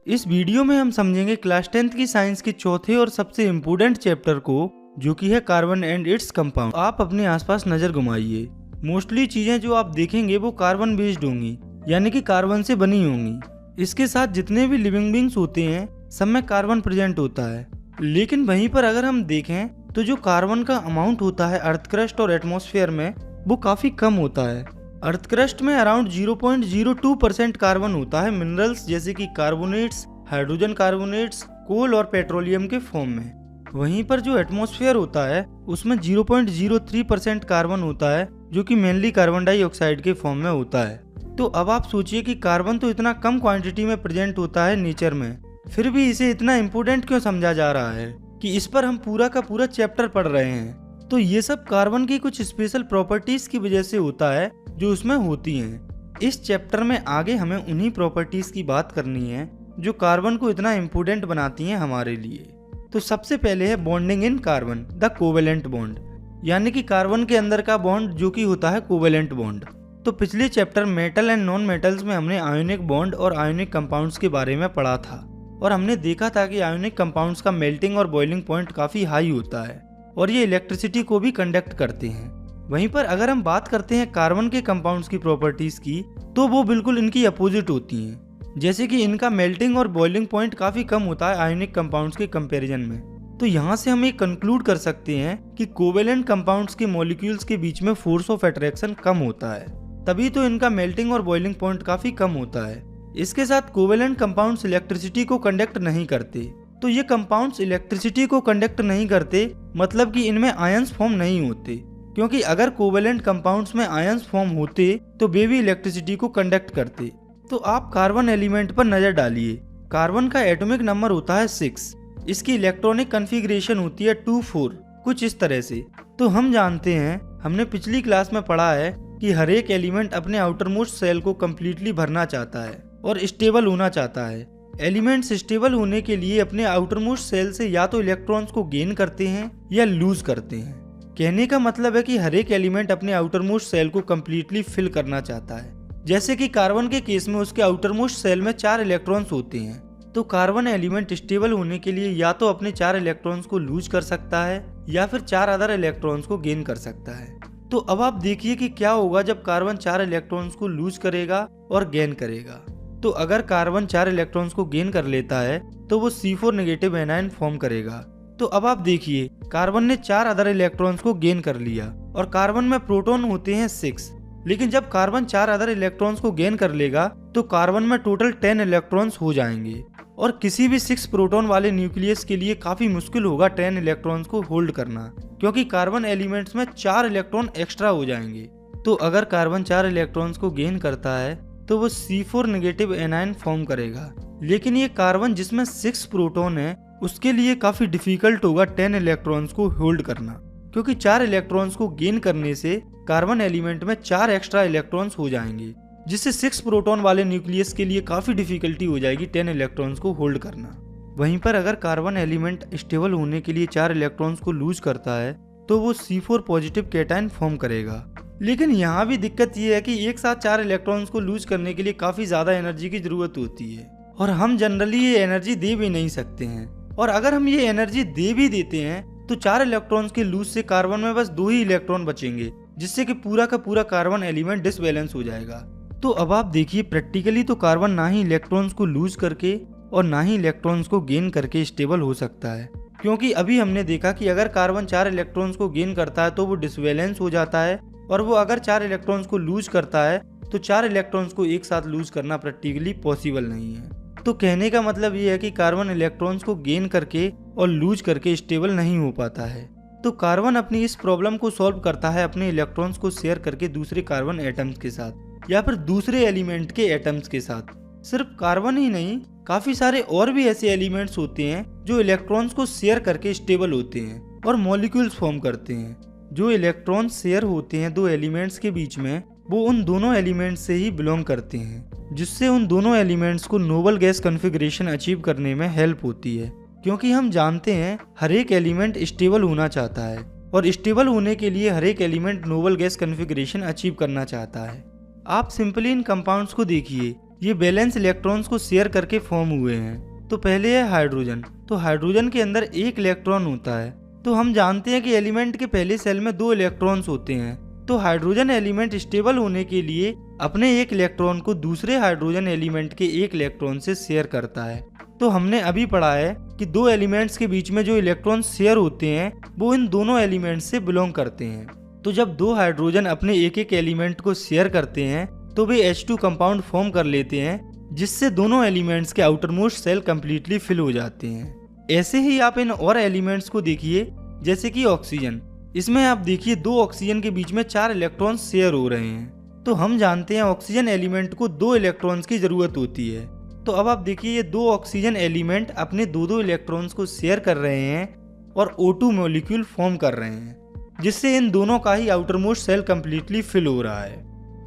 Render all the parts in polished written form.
इस वीडियो में हम समझेंगे क्लास 10th की साइंस के चौथे और सबसे इम्पोर्टेंट चैप्टर को, जो कि है कार्बन एंड इट्स कंपाउंड। आप अपने आसपास नजर घुमाइए, मोस्टली चीजें जो आप देखेंगे वो कार्बन बेस्ड होंगी, यानी कि कार्बन से बनी होंगी। इसके साथ जितने भी लिविंग बींग्स होते हैं सब में कार्बन प्रेजेंट होता है। लेकिन वहीं पर अगर हम देखें तो जो कार्बन का अमाउंट होता है अर्थ क्रस्ट और एटमॉस्फेयर में, वो काफी कम होता है। अर्थ क्रस्ट में अराउंड 0.02% कार्बन होता है मिनरल्स जैसे कि कार्बोनेट्स, हाइड्रोजन कार्बोनेट्स, कोल और पेट्रोलियम के फॉर्म में। वहीं पर जो एटमॉस्फेयर होता है उसमें 0.03% कार्बन होता है, जो कि मेनली कार्बन डाइऑक्साइड के फॉर्म में होता है। तो अब आप सोचिए कि कार्बन तो इतना कम क्वांटिटी में प्रेजेंट होता है नेचर में, फिर भी इसे इतना इम्पोर्टेंट क्यों समझा जा रहा है कि इस पर हम पूरा का पूरा चैप्टर पढ़ रहे हैं। तो ये सब कार्बन की कुछ स्पेशल प्रॉपर्टीज की वजह से होता है जो उसमें होती हैं। इस चैप्टर में आगे हमें उन्हीं प्रॉपर्टीज की बात करनी है जो कार्बन को इतना इम्पोर्टेंट बनाती हैं हमारे लिए। तो सबसे पहले है bonding in carbon, the covalent bond, यानी कि कार्बन के अंदर का बॉन्ड जो कि होता है कोवेलेंट बॉन्ड। तो पिछले chapter metal and non metals में हमने आयोनिक बॉन्ड और आयोनिक कंपाउंड्स के बारे में पढ़ा था, और हमने देखा था कि आयोनिक कंपाउंड्स का मेल्टिंग और बॉइलिंग पॉइंट काफी हाई होता है और ये इलेक्ट्रिसिटी को भी कंडक्ट करते हैं। वहीं पर अगर हम बात करते हैं कार्बन के कंपाउंड्स की प्रॉपर्टीज की, तो वो बिल्कुल इनकी अपोजिट होती हैं। जैसे कि इनका मेल्टिंग और बॉइलिंग पॉइंट काफी कम होता है आयोनिक कंपाउंड्स के कंपैरिजन में। तो यहाँ से हम ये कंक्लूड कर सकते हैं कि कोवेलेंट कंपाउंड्स के मॉलिक्यूल्स के बीच में फोर्स ऑफ अट्रैक्शन कम होता है, तभी तो इनका मेल्टिंग और बॉइलिंग पॉइंट काफी कम होता है। इसके साथ कोवेलेंट कंपाउंड्स इलेक्ट्रिसिटी को कंडक्ट नहीं करते। तो ये कंपाउंड्स इलेक्ट्रिसिटी को कंडक्ट नहीं करते मतलब कि इनमें आयंस फॉर्म नहीं होते, क्योंकि अगर कोवेलेंट कंपाउंड्स में आयंस फॉर्म होते तो वे भी इलेक्ट्रिसिटी को कंडक्ट करते। तो आप कार्बन एलिमेंट पर नजर डालिए। कार्बन का एटॉमिक नंबर होता है 6, इसकी इलेक्ट्रॉनिक कॉन्फ़िगरेशन होती है 2-4, कुछ इस तरह से। तो हम जानते हैं, हमने पिछली क्लास में पढ़ा है कि हर एक एलिमेंट अपने आउटर मोस्ट सेल को कम्प्लीटली भरना चाहता है और स्टेबल होना चाहता है। एलिमेंट्स स्टेबल होने के लिए अपने आउटर मोस्ट सेल से या तो इलेक्ट्रॉन्स को गेन करते हैं या लूज करते हैं। कहने का मतलब है कि हर एक एलिमेंट अपने आउटर मोस्ट सेल को कम्प्लीटली फिल करना चाहता है। जैसे कि कार्बन के केस में उसके आउटर मोस्ट सेल में 4 इलेक्ट्रॉन्स होते हैं। तो कार्बन एलिमेंट स्टेबल होने के लिए या तो अपने 4 इलेक्ट्रॉन्स को लूज कर सकता है या फिर 4 अदर इलेक्ट्रॉन्स को गेन कर सकता है। तो अब आप देखिए कि क्या होगा जब कार्बन 4 इलेक्ट्रॉन्स को लूज करेगा और गेन करेगा। तो अगर कार्बन 4 इलेक्ट्रॉन्स को गेन कर लेता है तो वो C4 नेगेटिव एनायन फॉर्म करेगा। तो अब आप देखिए, कार्बन ने 4 अदर इलेक्ट्रॉन्स को गेन कर लिया और कार्बन में प्रोटॉन होते हैं 6। लेकिन जब कार्बन 4 अदर इलेक्ट्रॉन्स को गेन कर लेगा तो कार्बन में टोटल 10 इलेक्ट्रॉन्स हो जाएंगे, और किसी भी 6 प्रोटॉन वाले न्यूक्लियस के लिए काफी मुश्किल होगा 10 इलेक्ट्रॉन्स को होल्ड करना, क्योंकि कार्बन एलिमेंट्स में 4 इलेक्ट्रॉन एक्स्ट्रा हो जाएंगे। तो अगर कार्बन 4 इलेक्ट्रॉन्स को गेन करता है तो वो C4 नेगेटिव एनायन फॉर्म करेगा। लेकिन ये कार्बन जिसमें 6 प्रोटॉन है उसके लिए काफी डिफिकल्ट होगा 10 इलेक्ट्रॉन्स को होल्ड करना, क्योंकि 4 इलेक्ट्रॉन्स को गेन करने से कार्बन एलिमेंट में 4 एक्स्ट्रा इलेक्ट्रॉन्स हो जाएंगे, जिससे 6 प्रोटॉन वाले न्यूक्लियस के लिए काफी डिफिकल्टी हो जाएगी 10 इलेक्ट्रॉन्स को होल्ड करना। वहीं पर अगर कार्बन एलिमेंट स्टेबल होने के लिए 4 इलेक्ट्रॉन्स को लूज करता है तो वो C4 पॉजिटिव कैटायन फॉर्म करेगा। लेकिन यहाँ भी दिक्कत ये है कि एक साथ 4 इलेक्ट्रॉन्स को लूज करने के लिए काफी ज्यादा एनर्जी की जरूरत होती है, और हम जनरली ये एनर्जी दे भी नहीं सकते हैं। और अगर हम ये एनर्जी दे भी देते हैं तो 4 इलेक्ट्रॉन्स के लूज से कार्बन में बस 2 ही इलेक्ट्रॉन बचेंगे, जिससे कि पूरा का पूरा कार्बन एलिमेंट डिसबैलेंस हो जाएगा। तो अब आप देखिए, प्रैक्टिकली तो कार्बन ना ही इलेक्ट्रॉन्स को लूज करके और ना ही इलेक्ट्रॉन्स को गेन करके स्टेबल हो सकता है, क्योंकि अभी हमने देखा कि अगर कार्बन 4 इलेक्ट्रॉन्स को गेन करता है तो वो डिसबैलेंस हो जाता है, और वो अगर 4 इलेक्ट्रॉन्स को लूज करता है तो 4 इलेक्ट्रॉन्स को एक साथ लूज करना प्रैक्टिकली पॉसिबल नहीं है। तो कहने का मतलब ये है कि कार्बन इलेक्ट्रॉन्स को गेन करके और लूज करके स्टेबल नहीं हो पाता है। तो कार्बन अपनी इस प्रॉब्लम को सॉल्व करता है अपने इलेक्ट्रॉन्स को शेयर करके दूसरे कार्बन एटम्स के साथ या फिर दूसरे एलिमेंट के एटम्स के साथ। सिर्फ कार्बन ही नहीं, काफी सारे और भी ऐसे एलिमेंट्स होते हैं जो इलेक्ट्रॉन्स को शेयर करके स्टेबल होते हैं और मॉलिक्यूल्स फॉर्म करते हैं। जो इलेक्ट्रॉन शेयर होते हैं 2 एलिमेंट्स के बीच में, वो उन दोनों एलिमेंट्स से ही बिलोंग करते हैं, जिससे उन दोनों एलिमेंट्स को नोबल गैस कॉन्फ़िगरेशन अचीव करने में हेल्प होती है। क्योंकि हम जानते हैं हर एक एलिमेंट स्टेबल होना चाहता है, और स्टेबल होने के लिए हर एक element noble gas configuration achieve करना चाहता है। आप सिंपली इन कंपाउंड्स को देखिए, ये बैलेंस इलेक्ट्रॉन्स को शेयर करके फॉर्म हुए हैं। तो पहले है हाइड्रोजन। तो हाइड्रोजन के अंदर एक इलेक्ट्रॉन होता है। तो हम जानते हैं कि एलिमेंट के पहले सेल में 2 इलेक्ट्रॉन्स होते हैं। तो हाइड्रोजन एलिमेंट स्टेबल होने के लिए अपने एक इलेक्ट्रॉन को दूसरे हाइड्रोजन एलिमेंट के एक इलेक्ट्रॉन से शेयर करता है। तो हमने अभी पढ़ा है कि 2 एलिमेंट्स के बीच में जो इलेक्ट्रॉन शेयर होते हैं वो इन दोनों एलिमेंट्स से बिलोंग करते हैं। तो जब 2 हाइड्रोजन अपने एक एक एलिमेंट को शेयर करते हैं तो वे H2 कंपाउंड फॉर्म कर लेते हैं, जिससे दोनों एलिमेंट्स के outermost cell completely fill हो जाते हैं। ऐसे ही आप इन और एलिमेंट्स को देखिए, जैसे कि ऑक्सीजन। इसमें आप देखिए 2 ऑक्सीजन के बीच में 4 इलेक्ट्रॉन शेयर हो रहे हैं। तो हम जानते हैं ऑक्सीजन एलिमेंट को 2 इलेक्ट्रॉन्स की जरूरत होती है। तो अब आप देखिए ये 2 ऑक्सीजन एलिमेंट अपने 2 इलेक्ट्रॉन्स को शेयर कर रहे हैं और O2 मॉलिक्यूल फॉर्म कर रहे हैं, जिससे इन दोनों का ही outermost cell completely fill हो रहा है।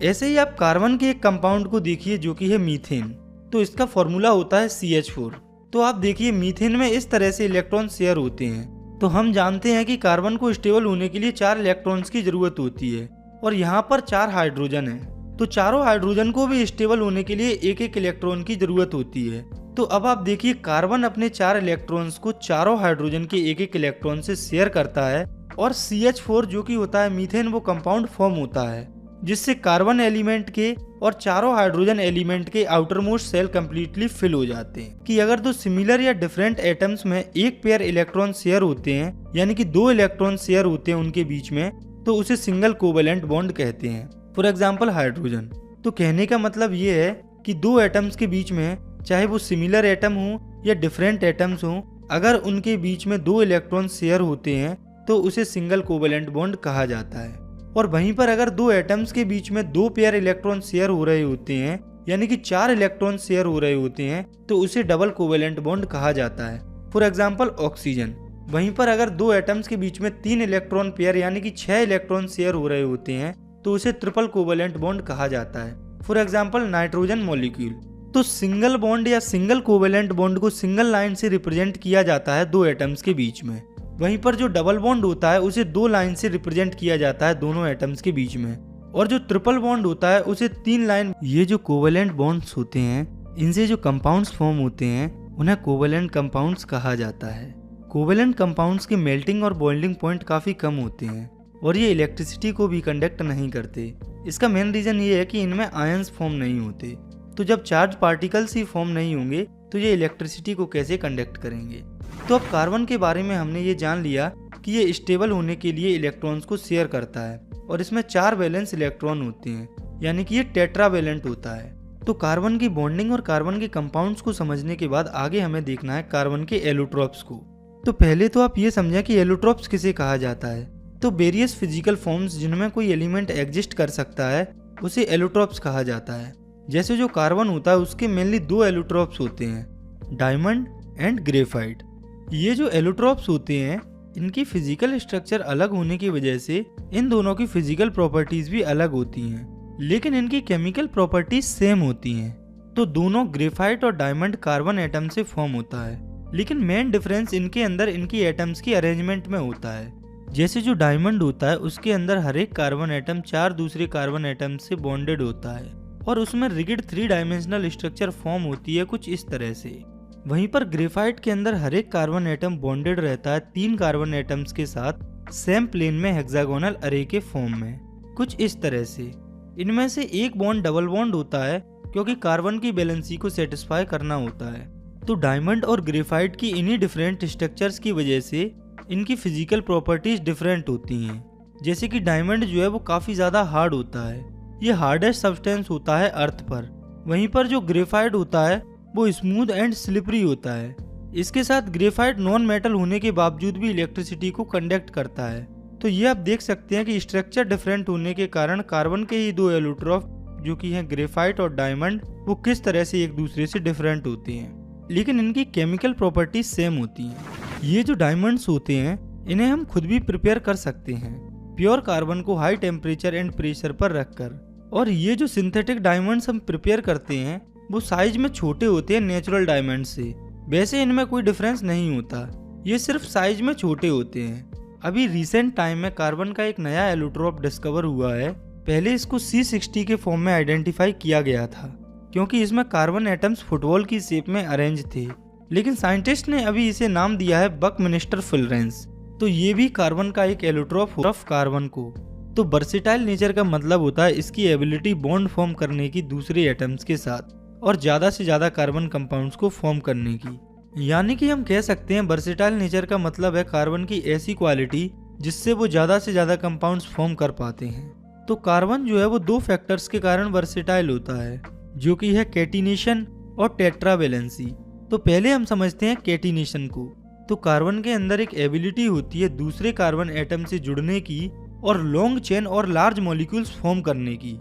ऐसे ही आप कार्बन के एक कंपाउंड को देखिए जो कि है मीथेन। तो इसका फॉर्मूला होता है CH4। तो आप देखिए मीथेन में इस तरह से इलेक्ट्रॉन शेयर होते हैं। तो हम जानते हैं कि कार्बन को स्टेबल होने के लिए 4 इलेक्ट्रॉन्स की जरूरत होती है और यहाँ पर 4 हाइड्रोजन है। तो चारों हाइड्रोजन को भी स्टेबल होने के लिए एक एक इलेक्ट्रॉन की जरूरत होती है। तो अब आप देखिए कार्बन अपने 4 इलेक्ट्रॉन्स को चारों हाइड्रोजन के एक एक इलेक्ट्रॉन से शेयर करता है और CH4 जो कि होता है मीथेन वो कंपाउंड फॉर्म होता है, जिससे कार्बन एलिमेंट के और चारों हाइड्रोजन एलिमेंट के outermost cell completely fill हो जाते हैं। कि अगर 2 सिमिलर या डिफरेंट एटम्स में एक पेयर इलेक्ट्रॉन शेयर होते हैं, यानी कि 2 इलेक्ट्रॉन शेयर होते हैं उनके बीच में, तो उसे सिंगल कोवेलेंट बॉन्ड कहते हैं। For example hydrogen. तो कहने का मतलब ये है कि 2 एटम्स के बीच में, चाहे वो सिमिलर एटम हो या डिफरेंट एटम्स हो, अगर उनके बीच में 2 इलेक्ट्रॉन शेयर होते हैं तो उसे सिंगल कोवेलेंट बॉन्ड कहा जाता है। और वहीं पर अगर 2 एटम्स के बीच में 2 पेयर इलेक्ट्रॉन शेयर हो रहे होते हैं, यानी कि 4 इलेक्ट्रॉन शेयर हो रहे होते हैं, तो उसे डबल कोवेलेंट बॉन्ड कहा जाता है। For example oxygen. वहीं पर अगर 2 एटम्स के बीच में 3 इलेक्ट्रॉन पेयर यानी कि 6 इलेक्ट्रॉन शेयर हो रहे होते हैं, तो उसे ट्रिपल कोवेलेंट बॉन्ड कहा जाता है। For example nitrogen molecule. तो सिंगल बॉन्ड या सिंगल कोवेलेंट बॉन्ड को सिंगल लाइन से रिप्रेजेंट किया जाता है 2 एटम्स के बीच में। वहीं पर जो डबल बॉन्ड होता है उसे 2 लाइन से रिप्रेजेंट किया जाता है दोनों एटम्स के बीच में। और जो ट्रिपल बॉन्ड होता है उसे 3 लाइन। ये जो कोवेलेंट बॉन्ड्स होते हैं, इनसे जो कंपाउंड्स फॉर्म होते हैं उन्हें कोवेलेंट कंपाउंड्स कहा जाता है। कोवेलेंट कंपाउंड्स के मेल्टिंग और बॉइलिंग पॉइंट काफी कम होते हैं और ये इलेक्ट्रिसिटी को भी कंडक्ट नहीं करते। इसका मेन रीजन ये है कि इनमें आयंस फॉर्म नहीं होते। तो जब चार्ज पार्टिकल्स ही फॉर्म नहीं होंगे तो ये इलेक्ट्रिसिटी को कैसे कंडक्ट करेंगे। तो अब कार्बन के बारे में हमने ये जान लिया कि ये स्टेबल होने के लिए इलेक्ट्रॉन्स को शेयर करता है और इसमें 4 वैलेंस इलेक्ट्रॉन होते हैं, यानी कि ये टेट्रावैलेंट होता है। तो कार्बन की बॉन्डिंग और कार्बन के कंपाउंड्स को समझने के बाद आगे हमें देखना है कार्बन के एलोट्रोप्स को। तो पहले तो आप ये समझें कि एलोट्रोप्स किसे कहा जाता है। तो वेरियस फिजिकल फॉर्म्स जिनमें कोई एलिमेंट एग्जिस्ट कर सकता है उसे एलोट्रोप्स कहा जाता है। जैसे जो कार्बन होता है उसके मेनली 2 एलोट्रोप्स होते हैं, डायमंड एंड ग्रेफाइट। ये जो एलोट्रोप्स होते हैं इनकी फिजिकल स्ट्रक्चर अलग होने की वजह से इन दोनों की फिजिकल प्रॉपर्टीज भी अलग होती हैं, लेकिन इनकी केमिकल प्रॉपर्टीज सेम होती हैं। तो दोनों ग्रेफाइट और डायमंड कार्बन एटम से फॉर्म होता है, लेकिन मेन डिफरेंस इनके अंदर इनकी एटम्स की अरेंजमेंट में होता है। जैसे जो डायमंड होता है उसके अंदर हर एक कार्बन एटम 4 दूसरे कार्बन एटम से बॉन्डेड होता है और उसमें रिगिड 3 डायमेंशनल स्ट्रक्चर फॉर्म होती है कुछ इस तरह से। वहीं पर ग्रेफाइट के अंदर हर एक कार्बन एटम बॉन्डेड रहता है 3 कार्बन एटम्स के साथ सेम प्लेन में हेक्सागोनल अरे के फॉर्म में, कुछ इस तरह से। इनमें से एक बॉन्ड डबल बॉन्ड होता है क्योंकि कार्बन की बैलेंसी को सेटिस्फाई करना होता है। तो डायमंड और ग्रेफाइट की इन्हीं डिफरेंट स्ट्रक्चर्स की वजह से इनकी फिजिकल प्रॉपर्टीज डिफरेंट होती हैं। जैसे कि डायमंड जो है वो काफी ज्यादा हार्ड होता है, ये हार्डेस्ट सब्सटेंस होता है अर्थ पर। वहीं पर जो ग्रेफाइट होता है वो स्मूथ एंड स्लिपरी होता है। इसके साथ ग्रेफाइट नॉन मेटल होने के बावजूद भी इलेक्ट्रिसिटी को कंडक्ट करता है। तो ये आप देख सकते हैं कि स्ट्रक्चर डिफरेंट होने के कारण कार्बन के ही 2 एलोट्रोप जो कि हैं ग्रेफाइट और डायमंड, वो किस तरह से एक दूसरे से डिफरेंट होते हैं, लेकिन इनकी केमिकल प्रॉपर्टीज सेम होती हैं। ये जो डायमंड्स होते हैं इन्हें हम खुद भी प्रिपेयर कर सकते हैं प्योर कार्बन को हाई टेम्परेचर एंड प्रेशर पर रखकर। और ये जो सिंथेटिक डायमंड्स हम प्रिपेयर करते हैं वो साइज में छोटे होते हैं नेचुरल डायमंड से। वैसे इनमें कोई डिफरेंस नहीं होता, ये सिर्फ साइज में छोटे होते हैं। अभी रिसेंट टाइम में कार्बन का एक नया एलोट्रोप डिस्कवर हुआ है। पहले इसको C60 के फॉर्म में आइडेंटिफाई किया गया था क्योंकि इसमें कार्बन एटम्स फुटबॉल की शेप में अरेंज थे, लेकिन साइंटिस्ट ने अभी इसे नाम दिया है बकमिंस्टर फुलरेंस। तो ये भी कार्बन का एक एलोट्रोप ऑफ कार्बन को। तो वर्सेटाइल नेचर का मतलब होता है इसकी एबिलिटी बॉन्ड फॉर्म करने की दूसरे एटम्स के साथ और ज़्यादा से ज़्यादा कार्बन कंपाउंड्स को फॉर्म करने की। यानी कि हम कह सकते हैं वर्सेटाइल नेचर का मतलब है कार्बन की ऐसी क्वालिटी जिससे वो ज़्यादा से ज़्यादा कंपाउंड्स फॉर्म कर पाते हैं। तो कार्बन जो है वो दो फैक्टर्स के कारण वर्सेटाइल होता है, जो कि है कैटिनेशन और टेट्रावेलेंसी। तो पहले हम समझते हैं कैटिनेशन को। तो कार्बन के अंदर एक एबिलिटी होती है दूसरे कार्बन एटम से जुड़ने की और लॉन्ग चेन और लार्ज मॉलिक्यूल्स फॉर्म करने की।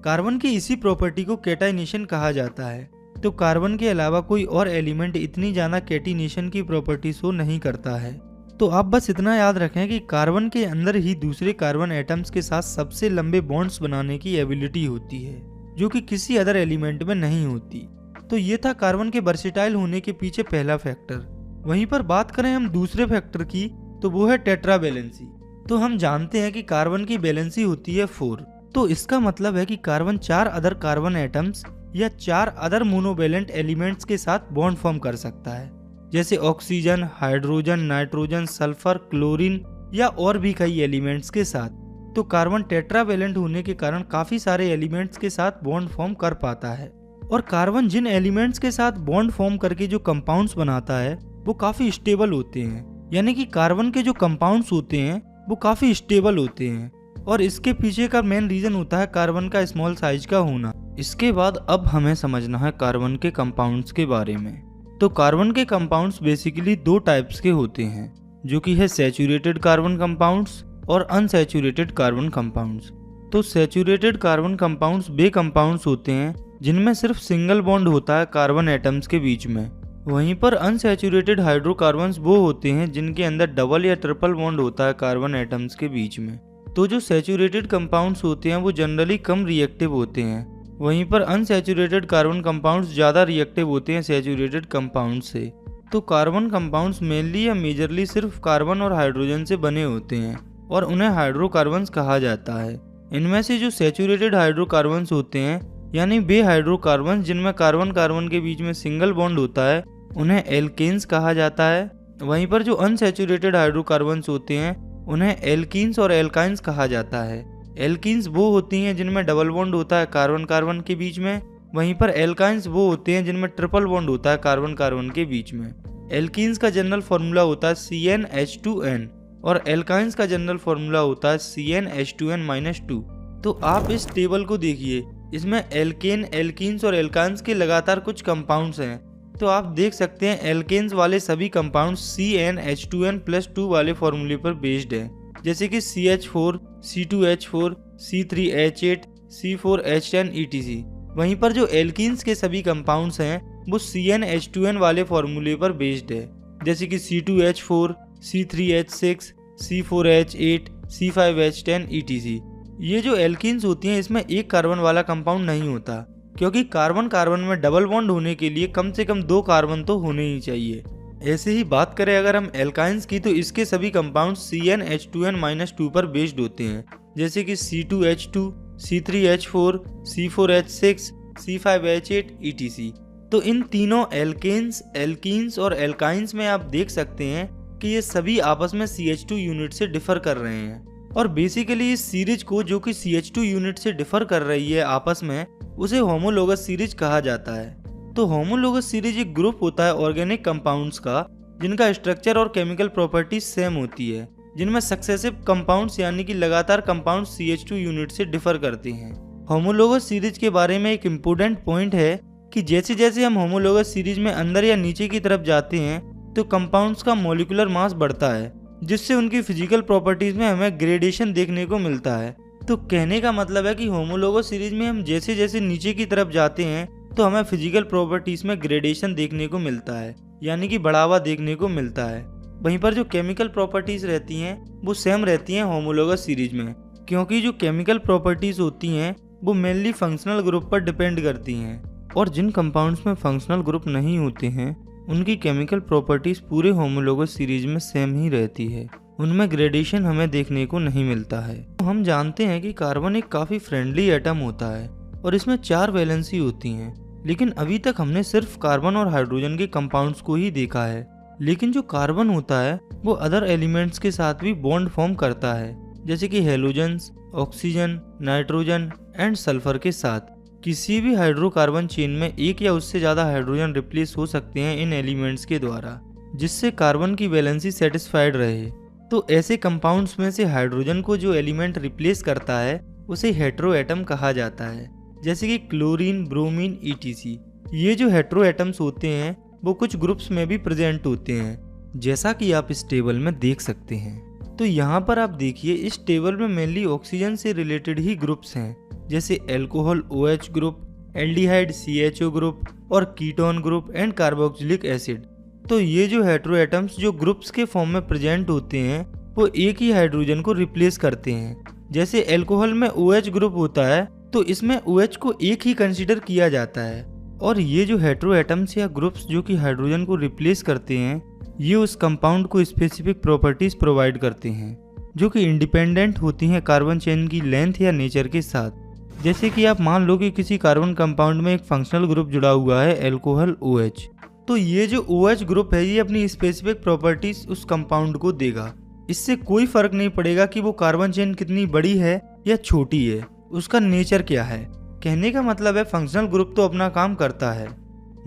कार्बन की इसी प्रॉपर्टी को कैटाइनेशन कहा जाता है। तो कार्बन के अलावा कोई और एलिमेंट इतनी ज्यादा कैटिनेशन की प्रॉपर्टी शो नहीं करता है। तो आप बस इतना याद रखें कि कार्बन के अंदर ही दूसरे कार्बन एटम्स के साथ सबसे लंबे बॉन्ड्स बनाने की एबिलिटी होती है, जो कि किसी अदर एलिमेंट में नहीं होती। तो ये था कार्बन के वर्सेटाइल होने के पीछे पहला फैक्टर। वहीं पर बात करें हम दूसरे फैक्टर की, तो वो है टेट्रावैलेंसी। तो हम जानते हैं कि कार्बन की वैलेंसी होती है 4। तो इसका मतलब है कि कार्बन 4 अदर कार्बन एटम्स या 4 अदर मोनोवैलेंट एलिमेंट्स के साथ बॉन्ड फॉर्म कर सकता है, जैसे oxygen, hydrogen, nitrogen, sulphur, chlorine या और भी कई एलिमेंट्स के साथ। तो कार्बन टेट्रावैलेंट होने के कारण काफी सारे एलिमेंट्स के साथ बॉन्ड फॉर्म कर पाता है। और कार्बन जिन एलिमेंट्स के साथ बॉन्ड फॉर्म करके जो कंपाउंड्स बनाता है वो काफी स्टेबल होते हैं। यानी कि कार्बन के जो कंपाउंड्स होते हैं वो काफी स्टेबल होते हैं, और इसके पीछे का मेन रीजन होता है कार्बन का स्मॉल साइज का होना। इसके बाद अब हमें समझना है कार्बन के कंपाउंड्स के बारे में। तो कार्बन के कंपाउंड्स बेसिकली 2 टाइप्स के होते हैं, जो कि है सैचुरेटेड कार्बन कंपाउंड्स और अनसैचुरेटेड कार्बन कंपाउंड्स। तो सैचुरेटेड कार्बन कंपाउंड्स वे कंपाउंड्स होते हैं जिनमें सिर्फ सिंगल बॉन्ड होता है कार्बन एटम्स के बीच में। वहीं पर अनसैचुरेटेड हाइड्रोकार्बन्स वो होते हैं जिनके अंदर डबल या ट्रिपल बॉन्ड होता है कार्बन एटम्स के बीच में। तो जो सैचुरेटेड कंपाउंड्स होते हैं वो जनरली कम रिएक्टिव होते हैं, वहीं पर अनसैचुरेटेड कार्बन कंपाउंड्स ज़्यादा रिएक्टिव होते हैं सैचुरेटेड कंपाउंड से। तो कार्बन कंपाउंड्स मेनली या मेजरली सिर्फ कार्बन और हाइड्रोजन से बने होते हैं और उन्हें हाइड्रोकार्बन्स कहा जाता है। इनमें से जो सैचुरेटेड हाइड्रोकार्बन्स होते हैं, यानी वे हाइड्रोकार्बन्स जिनमें कार्बन कार्बन के बीच में सिंगल बॉन्ड होता है, उन्हें एल्केन्स कहा जाता है। वहीं पर जो अनसैचुरेटेड हाइड्रोकार्बन्स होते हैं उन्हें एल्कीन्स और एल्काइंस कहा जाता है। एल्कीन्स वो होती हैं जिनमें डबल बॉन्ड होता है कार्बन कार्बन के बीच में, वहीं पर एल्काइंस वो होते हैं जिनमें ट्रिपल बॉन्ड होता है कार्बन कार्बन के बीच में। एल्कीन्स का जनरल फॉर्मूला होता है CnH2n और एल्काइंस का जनरल फॉर्मूला होता है CnH2n-2। तो आप इस टेबल को देखिए, इसमें एल्केन, एल्कीन्स और एल्काइंस के लगातार कुछ कंपाउंड्स हैं। तो आप देख सकते हैं एल्केन्स वाले सभी कंपाउंड CnH2n+2 वाले फॉर्मूले पर बेस्ड हैं, जैसे कि CH4, C2H4, C3H8, C4H10 etc। वहीं पर जो एल्कीन्स के सभी कंपाउंड्स हैं वो CnH2n वाले फॉर्मूले पर बेस्ड है, जैसे कि C2H4, C3H6, C4H8, C5H10 etc। ये जो एल्कीन्स होती हैं इसमें एक कार्बन वाला कंपाउंड नहीं होता, क्योंकि कार्बन कार्बन में डबल बॉन्ड होने के लिए कम से कम 2 कार्बन तो होने ही चाहिए। ऐसे ही बात करें अगर हम एल्काइंस की, तो इसके सभी कंपाउंड CnH2n-2 पर बेस्ड होते हैं, जैसे कि C2H2, C3H4, C4H6, C5H8 etc। तो इन तीनों एल्केन्स, एल्कीन्स और एल्काइंस में आप देख सकते हैं कि ये सभी आपस में CH2 यूनिट से डिफर कर रहे हैं। और बेसिकली इस सीरीज को, जो कि CH2 यूनिट से डिफर कर रही है आपस में, उसे होमोलोगस सीरीज कहा जाता है। तो होमोलोगस सीरीज एक ग्रुप होता है ऑर्गेनिक कंपाउंड्स का जिनका स्ट्रक्चर और केमिकल प्रॉपर्टीज सेम होती है, जिनमें सक्सेसिव कंपाउंड्स यानी कि लगातार कंपाउंड्स CH2 यूनिट से डिफर करते हैं। होमोलोगस सीरीज के बारे में एक इम्पोर्टेंट पॉइंट है कि जैसे जैसे हम होमोलोगस सीरीज में अंदर या नीचे की तरफ जाते हैं तो कंपाउंड्स का मॉलिक्यूलर मास बढ़ता है, जिससे उनकी फिजिकल प्रॉपर्टीज में हमें ग्रेडेशन देखने को मिलता है। तो कहने का मतलब है कि होमोलोगस सीरीज में हम जैसे जैसे नीचे की तरफ जाते हैं तो हमें फिजिकल प्रॉपर्टीज में ग्रेडेशन देखने को मिलता है, यानी कि बढ़ावा देखने को मिलता है। वहीं पर जो केमिकल प्रॉपर्टीज रहती हैं वो सेम रहती हैं होमोलोगस सीरीज में, क्योंकि जो केमिकल प्रॉपर्टीज होती हैं वो मेनली फंक्शनल ग्रुप पर डिपेंड करती हैं, और जिन कंपाउंड्स में फंक्शनल ग्रुप नहीं होते हैं उनकी केमिकल प्रॉपर्टीज पूरे होमोलोगस सीरीज में सेम ही रहती है, उनमें ग्रेडेशन हमें देखने को नहीं मिलता है। तो हम जानते हैं कि कार्बन एक काफ़ी फ्रेंडली एटम होता है और इसमें 4 वैलेंसी होती हैं, लेकिन अभी तक हमने सिर्फ कार्बन और हाइड्रोजन के कंपाउंड्स को ही देखा है। लेकिन जो कार्बन होता है वो अदर एलिमेंट्स के साथ भी बॉन्ड फॉर्म करता है, जैसे कि halogens, oxygen, nitrogen and sulphur के साथ। किसी भी हाइड्रोकार्बन चेन में एक या उससे ज़्यादा हाइड्रोजन रिप्लेस हो सकते हैं इन एलिमेंट्स के द्वारा, जिससे कार्बन की वैलेंसी सेटिस्फाइड रहे। तो ऐसे कंपाउंड्स में से हाइड्रोजन को जो एलिमेंट रिप्लेस करता है उसे हेटेरो एटम कहा जाता है, जैसे कि क्लोरीन, ब्रोमीन, ईटीसी। ये जो हेटेरो एटम्स होते हैं वो कुछ ग्रुप्स में भी प्रेजेंट होते हैं, जैसा कि आप इस टेबल में देख सकते हैं। तो यहाँ पर आप देखिए, इस टेबल में मेनली ऑक्सीजन से रिलेटेड ही ग्रुप्स हैं, जैसे alcohol OH group, aldehyde CHO group और ketone group and carboxylic acid. तो ये जो हेटेरो एटम्स जो ग्रुप्स के फॉर्म में प्रेजेंट होते हैं वो एक ही हाइड्रोजन को रिप्लेस करते हैं। जैसे एल्कोहल में OH ग्रुप होता है तो इसमें OH को एक ही कंसीडर किया जाता है। और ये जो हेटेरो एटम्स या ग्रुप्स जो कि हाइड्रोजन को रिप्लेस करते हैं, ये उस कंपाउंड को स्पेसिफिक प्रॉपर्टीज प्रोवाइड करते हैं जो कि इंडिपेंडेंट होती हैं कार्बन चेन की लेंथ या नेचर के साथ। जैसे कि आप मान लो कि किसी कार्बन कंपाउंड में एक फंक्शनल ग्रुप जुड़ा हुआ है एल्कोहल OH, तो ये जो OH ग्रुप है ये अपनी स्पेसिफिक प्रॉपर्टीज उस कंपाउंड को देगा। इससे कोई फर्क नहीं पड़ेगा कि वो कार्बन चेन कितनी बड़ी है या छोटी है, उसका नेचर क्या है। कहने का मतलब है फंक्शनल ग्रुप तो अपना काम करता है।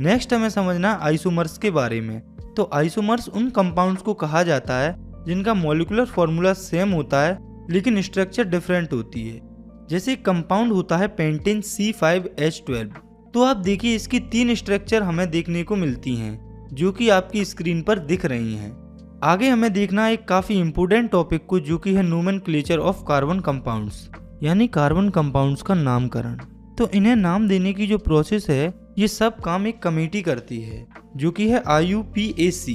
नेक्स्ट हमें समझना आइसोमर्स के बारे में। तो आइसोमर्स उन कंपाउंड्स को कहा जाता है जिनका मॉलिक्यूलर फॉर्मूला सेम होता है लेकिन स्ट्रक्चर डिफरेंट होती है। जैसे एक कंपाउंड होता है पेंटेन C5H12। तो आप देखिए इसकी 3 स्ट्रक्चर हमें देखने को मिलती हैं जो कि आपकी स्क्रीन पर दिख रही हैं। आगे हमें देखना है एक काफ़ी इंपॉर्टेंट टॉपिक को, जो कि है नोमेनक्लेचर ऑफ कार्बन कंपाउंड्स, यानी कार्बन कंपाउंड्स का नामकरण। तो इन्हें नाम देने की जो प्रोसेस है ये सब काम एक कमेटी करती है जो कि है IUPAC,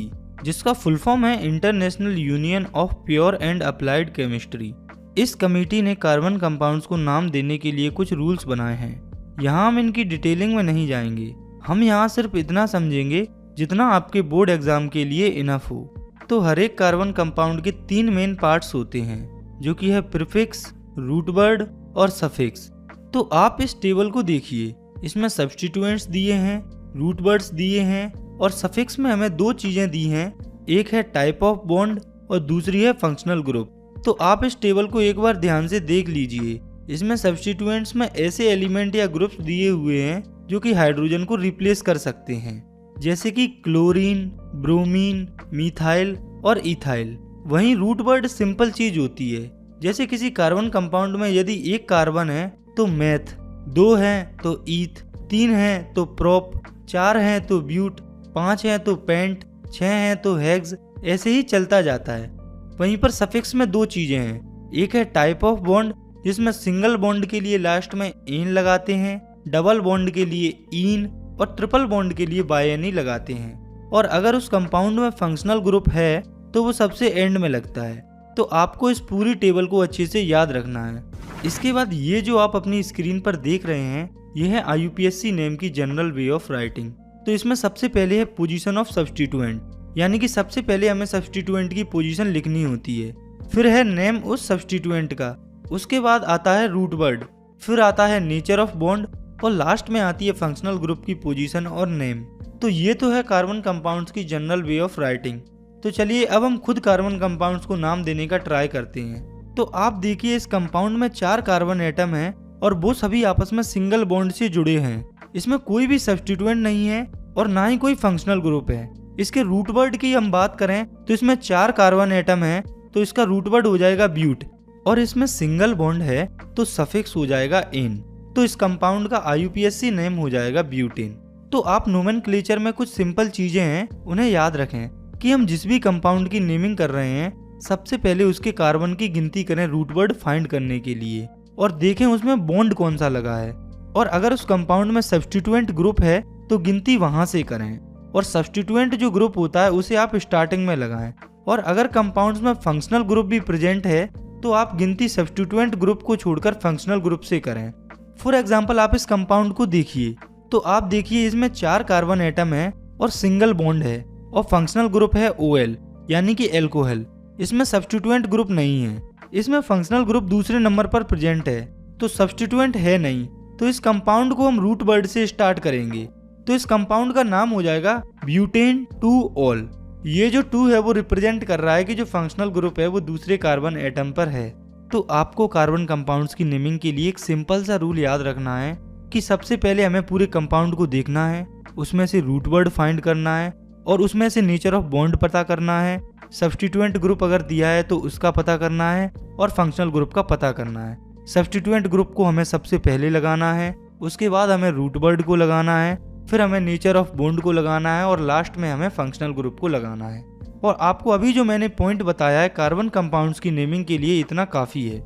जिसका फुल फॉर्म है international union of pure and applied chemistry. इस कमेटी ने कार्बन कंपाउंड्स को नाम देने के लिए कुछ रूल्स बनाए हैं। यहाँ हम इनकी डिटेलिंग में नहीं जाएंगे, हम यहाँ सिर्फ इतना समझेंगे जितना आपके बोर्ड एग्जाम के लिए इनफ हो। तो हर एक कार्बन कंपाउंड के 3 मेन पार्ट्स होते हैं जो कि है प्रीफिक्स, रूट वर्ड और सफिक्स। तो आप इस टेबल को देखिए, इसमें सब्स्टिट्यूएंट्स दिए हैं, रूट वर्ड्स दिए हैं और सफिक्स में हमें 2 चीजें दी हैं, एक है टाइप ऑफ बॉन्ड और दूसरी है फंक्शनल ग्रुप। तो आप इस टेबल को एक बार ध्यान से देख लीजिए। इसमें सब्स्टिट्यूएंट्स में ऐसे एलिमेंट या ग्रुप्स दिए हुए हैं जो कि हाइड्रोजन को रिप्लेस कर सकते हैं, जैसे कि क्लोरीन, ब्रोमीन, मिथाइल और इथाइल। वहीं रूट वर्ड सिंपल चीज होती है, जैसे किसी कार्बन कंपाउंड में यदि 1 कार्बन है तो मेथ, 2 हैं तो ईथ, 3 हैं तो प्रोप, 4 हैं तो ब्यूट, 5 हैं तो पेंट, 6 हैं तो हेक्स, ऐसे ही चलता जाता है। वहीं पर सफिक्स में 2 चीजें हैं, एक है टाइप ऑफ बॉन्ड जिसमें सिंगल बॉन्ड के लिए लास्ट में एन लगाते हैं, डबल बॉन्ड के लिए ईन और ट्रिपल बॉन्ड के लिए बायनी लगाते हैं। और अगर उस कंपाउंड में फंक्शनल ग्रुप है तो वो सबसे एंड में लगता है। तो आपको इस पूरी टेबल को अच्छे से याद रखना है। इसके बाद ये जो आप अपनी स्क्रीन पर देख रहे हैं ये है IUPAC नेम की जनरल वे ऑफ राइटिंग। तो इसमें सबसे पहले है पोजीशन ऑफ सब्स्टिट्यूएंट, यानी कि सबसे पहले हमें सब्स्टिट्यूएंट की पोजीशन लिखनी होती है। फिर है नेम उस सब्स्टिट्यूएंट का, उसके बाद आता है रूट वर्ड, फिर आता है नेचर ऑफ बॉन्ड और लास्ट में आती है फंक्शनल ग्रुप की पोजीशन और नेम। तो ये तो है कार्बन कंपाउंड्स की जनरल वे ऑफ राइटिंग। तो चलिए अब हम खुद कार्बन कंपाउंड्स को नाम देने का ट्राई करते हैं। तो आप देखिए इस कंपाउंड में 4 कार्बन एटम हैं और वो सभी आपस में सिंगल बॉन्ड से जुड़े हैं। इसमें कोई भी सब्स्टिट्यूएंट नहीं है और ना ही कोई फंक्शनल ग्रुप है। इसके रूट वर्ड की हम बात करें तो इसमें 4 कार्बन एटम है तो इसका रूट वर्ड हो जाएगा ब्यूट, और इसमें सिंगल बॉन्ड है तो सफिक्स हो जाएगा एन। तो इस कंपाउंड का IUPAC नेम हो जाएगा ब्यूटेन। तो आप नोमेनक्लेचर में कुछ सिंपल चीजें हैं उन्हें याद रखें कि हम जिस भी कंपाउंड की नेमिंग कर रहे हैं सबसे पहले उसके कार्बन की गिनती करें रूट वर्ड फाइंड करने के लिए और देखें उसमें बॉन्ड कौन सा लगा है। और अगर उस कंपाउंड में सब्स्टिट्यूएंट ग्रुप है तो गिनती वहां से करें और सब्स्टिट्यूएंट जो ग्रुप होता है उसे आप स्टार्टिंग में लगाएं। और अगर कंपाउंड्स में फंक्शनल ग्रुप भी प्रेजेंट है तो आप गिनती सब्स्टिट्यूएंट ग्रुप को छोड़कर फंक्शनल ग्रुप से करें। फॉर एग्जाम्पल आप इस कंपाउंड को देखिए तो आप देखिए इसमें 4 कार्बन एटम है और सिंगल बॉन्ड है और फंक्शनल ग्रुप है OL यानी कि एल्कोहल। इसमें सब्स्टिट्यूएंट ग्रुप नहीं है, इसमें फंक्शनल ग्रुप दूसरे नंबर पर प्रेजेंट है तो सब्स्टिट्यूएंट है नहीं, तो इस कंपाउंड को हम रूट वर्ड से स्टार्ट करेंगे। तो इस कंपाउंड का नाम हो जाएगा ब्यूटेन 2-ऑल। ये जो 2 है वो रिप्रेजेंट कर रहा है कि जो फंक्शनल ग्रुप है वो दूसरे कार्बन एटम पर है। तो आपको कार्बन कंपाउंड्स की नेमिंग के लिए एक सिंपल सा रूल याद रखना है कि सबसे पहले हमें पूरे कंपाउंड को देखना है, उसमें से रूट वर्ड फाइंड करना है और उसमें से नेचर ऑफ बॉन्ड पता करना है, सब्स्टिट्यूएंट ग्रुप अगर दिया है तो उसका पता करना है और फंक्शनल ग्रुप का पता करना है। सब्स्टिट्यूएंट ग्रुप को हमें सबसे पहले लगाना है, उसके बाद हमें रूट वर्ड को लगाना है, फिर हमें नेचर ऑफ बॉन्ड को लगाना है और लास्ट में हमें फंक्शनल ग्रुप को लगाना है। और आपको अभी जो मैंने पॉइंट बताया है कार्बन कंपाउंड्स की नेमिंग के लिए इतना काफ़ी है।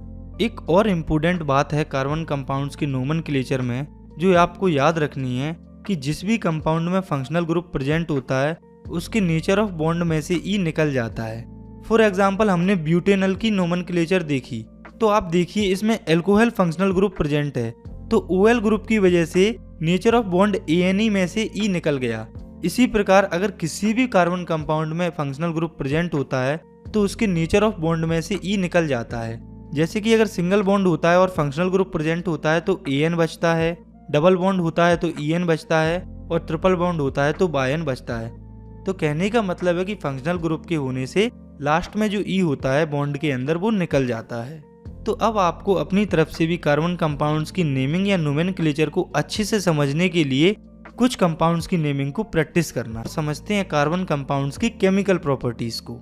एक और इम्पोर्टेंट बात है कार्बन कंपाउंड्स के नोमेनक्लेचर में जो आपको याद रखनी है कि जिस भी कंपाउंड में फंक्शनल ग्रुप प्रेजेंट होता है उसके नेचर ऑफ बॉन्ड में से ई निकल जाता है। फॉर एग्जाम्पल हमने ब्यूटेनल की नोमेनक्लेचर देखी तो आप देखिए इसमें एल्कोहल फंक्शनल ग्रुप प्रेजेंट है, तो OL ग्रुप की वजह से नेचर ऑफ बॉन्ड ANE में से ई निकल गया। इसी प्रकार अगर किसी भी कार्बन कंपाउंड में फंक्शनल ग्रुप प्रेजेंट होता है तो उसके नेचर ऑफ बॉन्ड में से ई निकल जाता है। जैसे कि अगर सिंगल बॉन्ड होता है और फंक्शनल ग्रुप प्रेजेंट होता है तो AN बचता है, डबल बॉन्ड होता है तो EN बचता है और ट्रिपल बॉन्ड होता है तो बायन बचता है। तो कहने का मतलब है कि फंक्शनल ग्रुप के होने से लास्ट में जो ई होता है बॉन्ड के अंदर वो निकल जाता है। तो अब आपको अपनी तरफ से भी कार्बन कंपाउंड्स की नेमिंग या नोमेनक्लेचर को अच्छे से समझने के लिए कुछ कंपाउंड्स की नेमिंग को प्रैक्टिस करना। समझते हैं कार्बन कंपाउंड्स की केमिकल प्रॉपर्टीज को,